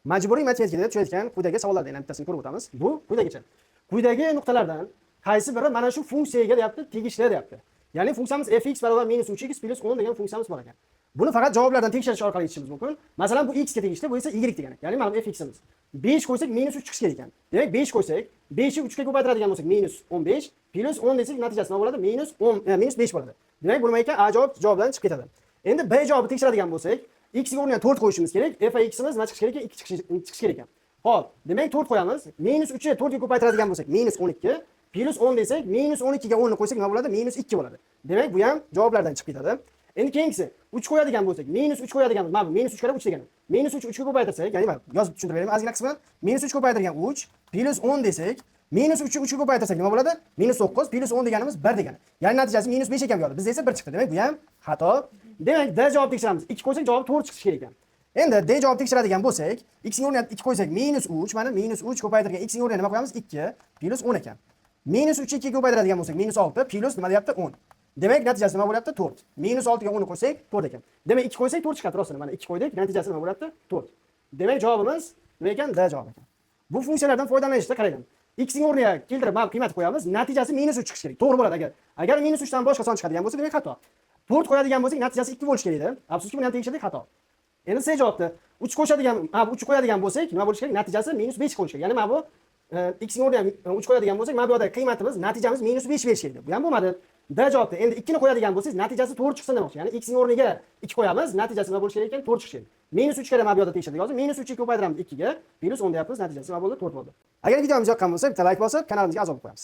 Majburiy matematikada tushayotgan quyidagi savollardan yana bittasini ko'rib o'tamiz. Bu quyidagicha. Quyidagi nuqtalardan qaysi biri mana shu funksiyaga deyapti, tegishli deyapti. Ya'ni funksiyamiz fx barobar -3x + 10 degan funksiyamiz bor ekan. Buni faqat javoblardan tekshirish orqali yechishimiz mumkin. Masalan, bu x ga tegishli, bu esa y degani. Ya'ni mana bu fximiz. 5 qo'ysak -3 chiqishi kerak ekan. Demak, 5 qo'ysak, 5 ni 3 ga ko'paytiradigan bo'lsak -15 + 10 desak natijasi nima bo'ladi? -5 bo'ladi. Demak, bu nima ekan? A javobdan chiqib ketadi. Endi B javobi tekshiradigan bo'lsak, x ga o'rniga 4 qo'yishimiz kerak. Fximiz nima chiqishi kerak ekan? 2 chiqishi kerak ekan. Xo'p, demak 4 qo'yamiz. -3 ni 4 ga ko'paytiradigan bo'lsak -12 + 10 desak -12 ga 10 ni qo'ysak nima bo'ladi? -2 bo'ladi. Demak, bu ham javoblardan chiqib ketadi. Endi keyingisi 3 qo'yadigan bo'lsak, -3 qo'yadiganmiz. Mana bu -3 karra 3 degani. -3 3 ga ko'paytirsak, ya'ni mana yozib tushuntirib beraman ozgina qismini. -3 ko'paytirgan 3 + 10 desak, -3 ni 3 ga ko'paytirsak nima bo'ladi? -9 + 10 deganimiz 1 degani. Ya'ni natijasi -5 ekan bu yerda. Bizda esa 1 chiqdi. Demak, bu ham xato. Demak, D javob tekshiramiz. 2 qo'ysak javob to'g'ri chiqishi kerak ekan. Endi D javob tekshiradigan bo'lsak, x ning o'rniga 2 qo'ysak -3, mana -3 ko'paytirgan x ning o'rniga nima qo'yamiz? 2 + 10 ekan. -3 2 ga ko'paytiradigan bo'lsak -6 + nima deyapti? 10. Demak, natijasi nima bo'lyapti? 4. -6 ga 10 ni qo'ysak 4 ekan. Demak, 2 qo'ysak 4 chiqadi rostini. Mana 2 qo'ydik, natijasi nima bo'lyapti? 4. Demak, javobimiz nima ekan? D javob ekan. Bu funksiyalardan foydalanishda qarayman. X ning o'rniga keltirib mana qiymat qo'yamiz, natijasi -3 chiqishi kerak. To'g'ri bo'ladi agar. Agar -3 dan boshqa son chiqadigan bo'lsa, demak xato. 4 qo'yadigan bo'lsak, natijasi 2 bo'lishi kerak edi. Afsuski, buni ham tekshirdik, xato. Endi C javobda 3 qo'shadigan, mana bu 3 qo'yadigan bo'lsak, nima bo'lishi kerak? Natijasi -5 bo'lishi kerak. Ya'ni mana bu x ning o'rniga 3 qo'yadigan bo'lsak, mana bu yerda qiymatimiz, natijamiz -5 berish kerak. Bu ham bo'lmadi. D javobda endi 2 ni qo'yadigan bo'lsangiz, natijasi to'g'ri chiqsin demoqchi. Ya'ni x ning o'rniga 2 qo'yamiz, natijasi nima bo'lishi kerak ekan? 4 chiqishi kerak. -3 karra mana bu yerda tekshirdik hozir. -3 ga ko'paytiramiz 2 ga, +10 deyapmiz, natijasi nima bo'ldi? 4 bo'ldi. Agar videomiz yoqqan bo'lsa, bitta like bosib, kanalimizga a'zo bo'lib qo'yamiz.